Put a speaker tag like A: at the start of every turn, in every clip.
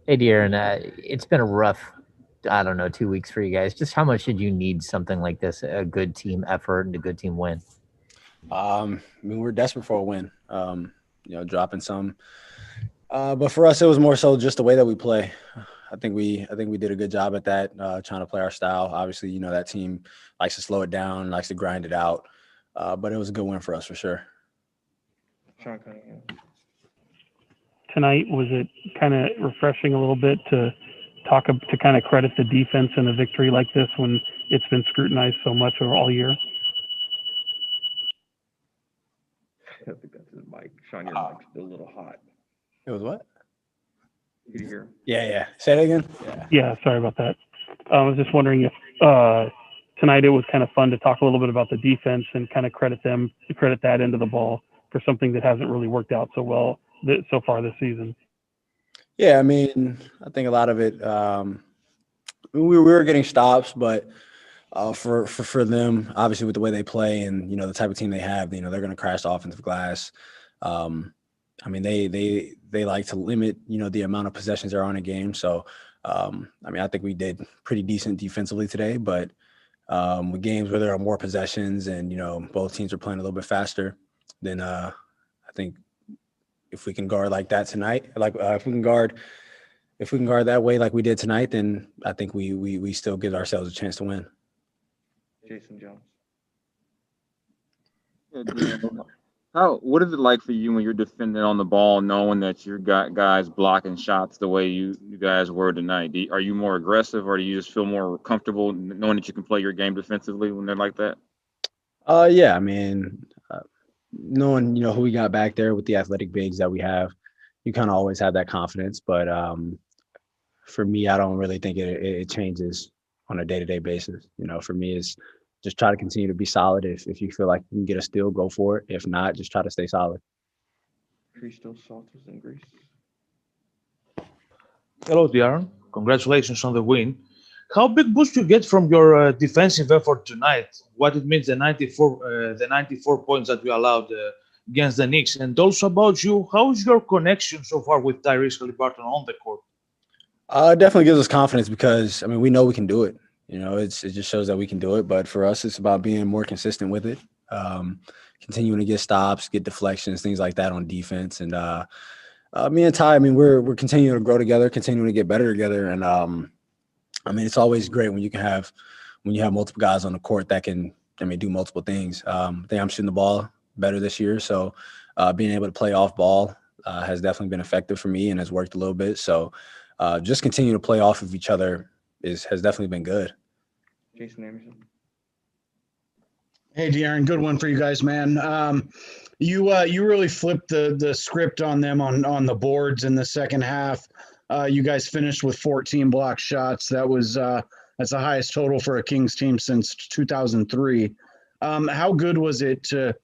A: Hey, De'Aaron, it's been a rough, I don't know, 2 weeks for you guys. Just how much did you need something like this, a good team effort and a good team win?
B: I mean, we're desperate for a win. Dropping some. But for us, it was more so just the way that we play. I think we did a good job at that, trying to play our style. Obviously, that team likes to slow it down, likes to grind it out. But it was a good win for us for sure.
C: Sean Cunningham.
D: Tonight? Was it kind of refreshing a little bit to to kind of credit the defense in a victory like this when it's been scrutinized so much over all year?
C: I think that's his mic. Sean, your
B: Uh,
C: mic's still a little hot.
B: it was what?
C: Can you hear?
B: Yeah, yeah. Say that again. Yeah.
D: Yeah, sorry about that. I was just wondering if tonight it was kind of fun to talk a little bit about the defense and kind of credit that end of the ball for something that hasn't really worked out so well so far this season.
B: Yeah, I mean, I think a lot of it. We were getting stops, but for them, obviously with the way they play and the type of team they have, they're going to crash the offensive glass. Um, I mean, they like to limit the amount of possessions they're on a game. So, I mean, I think we did pretty decent defensively today, but with games where there are more possessions and both teams are playing a little bit faster, then I think if we can guard like that tonight, like if we can guard that way like we did tonight, then I think we still give ourselves a chance to win.
C: Jason Jones.
E: Yeah, De'Aaron, what is it like for you when you're defending on the ball, knowing that you got guys blocking shots the way you guys were tonight? Are you more aggressive, or do you just feel more comfortable knowing that you can play your game defensively when they're like that?
B: Yeah, I mean, knowing who we got back there with the athletic bigs that we have, you kind of always have that confidence. But for me, I don't really think it changes on a day to day basis. For me, it's just try to continue to be solid. If you feel like you can get a steal, go for it. If not, just try to stay solid.
C: Christos Saltos in Greece.
F: Hello, Darren. Congratulations on the win. How big boost you get from your defensive effort tonight? What it means the 94 points that you allowed against the Knicks, and also about you, how is your connection so far with Tyrese Haliburton on the court?
B: It definitely gives us confidence because I mean we know we can do it. It just shows that we can do it. But for us, it's about being more consistent with it, um, continuing to get stops, get deflections, things like that on defense. And me and Ty, I mean, we're continuing to grow together, continuing to get better together. And I mean, it's always great when you have multiple guys on the court that can, I mean, do multiple things. I think I'm shooting the ball better this year, so being able to play off ball has definitely been effective for me and has worked a little bit. So just continue to play off of each other has definitely been good.
C: Jason Anderson.
G: Hey, De'Aaron, good one for you guys, man. You really flipped the script on them on the boards in the second half. You guys finished with 14 block shots. That's the highest total for a Kings team since 2003. How good was it to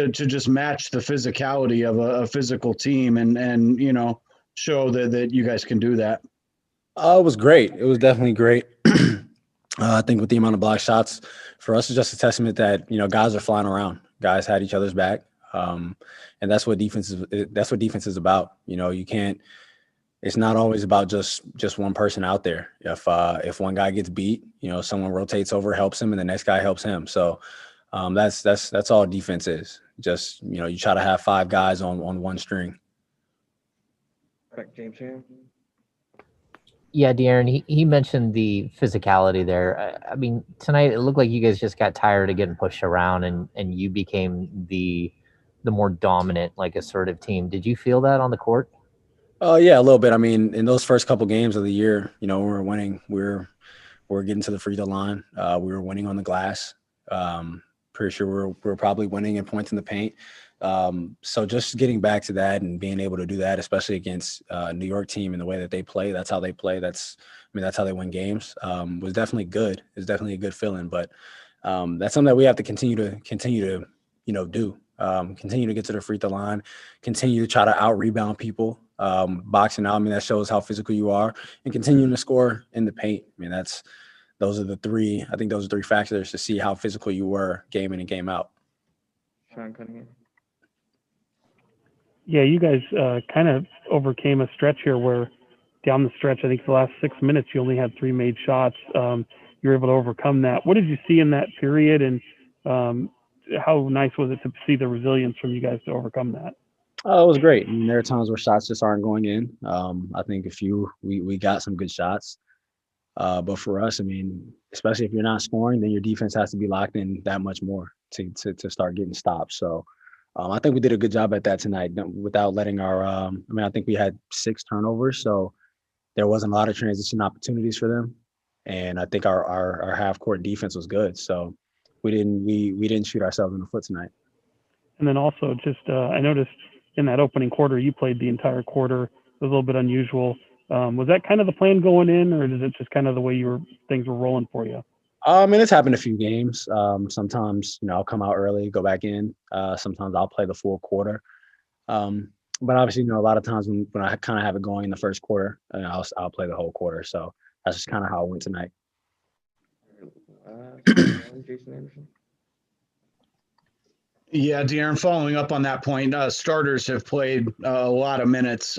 G: just match the physicality of a physical team and show that you guys can do that?
B: It was great. It was definitely great. I think with the amount of block shots for us, it's just a testament that guys are flying around. Guys had each other's back, and that's what defense is. That's what defense is about. You can't. It's not always about just one person out there. If one guy gets beat, someone rotates over, helps him, and the next guy helps him. So that's all defense is. Just you try to have five guys on one string.
C: Back James Ham.
A: Yeah, De'Aaron, he mentioned the physicality there. I mean, tonight it looked like you guys just got tired of getting pushed around, and you became the more dominant, like assertive team. Did you feel that on the court?
B: Yeah, a little bit. I mean, in those first couple games of the year, we were winning. We were getting to the free throw line. We were winning on the glass. Pretty sure we're probably winning in points in the paint. So just getting back to that and being able to do that, especially against New York team and the way that they play, that's how they play. That's how they win games. Was definitely good. It's definitely a good feeling. But that's something that we have to continue to do. Continue to get to the free throw line, continue to try to out rebound people, boxing out. I mean, that shows how physical you are, and continuing to score in the paint. I mean, those are the three. I think those are three factors to see how physical you were game in and game out.
C: Sean Cunningham.
D: Yeah, you guys kind of overcame a stretch here where down the stretch, I think the last 6 minutes, you only had 3 made shots. You were able to overcome that. What did you see in that period, and how nice was it to see the resilience from you guys to overcome that?
B: Oh, it was great. I mean, there are times where shots just aren't going in. I think we got some good shots. But for us, I mean, especially if you're not scoring, then your defense has to be locked in that much more to start getting stops. So I think we did a good job at that tonight without letting our I mean, I think we had 6 turnovers, so there wasn't a lot of transition opportunities for them. And I think our half court defense was good. So we didn't shoot ourselves in the foot tonight.
D: And then also just I noticed in that opening quarter, you played the entire quarter. It was a little bit unusual. Was that kind of the plan going in, or is it just kind of the way things were rolling for you?
B: I mean, it's happened a few games. Sometimes, I'll come out early, go back in. Sometimes I'll play the full quarter. But obviously, a lot of times when I kind of have it going in the first quarter, I'll play the whole quarter. So that's just kind of how it went tonight.
C: Jason Anderson.
G: Yeah, De'Aaron, following up on that point, starters have played a lot of minutes,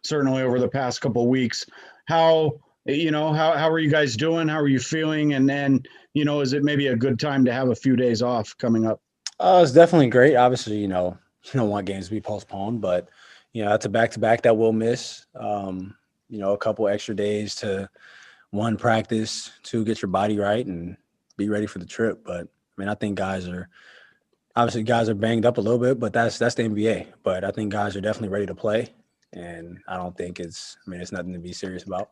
G: certainly over the past couple of weeks. How are you guys doing? How are you feeling? And then, is it maybe a good time to have a few days off coming up?
B: It's definitely great. Obviously, you don't want games to be postponed, but, it's a back-to-back that we'll miss. A couple extra days to, 1, practice, 2, get your body right and be ready for the trip. But, I mean, I think guys are banged up a little bit, but that's the NBA. But I think guys are definitely ready to play, and I don't think it's nothing to be serious about.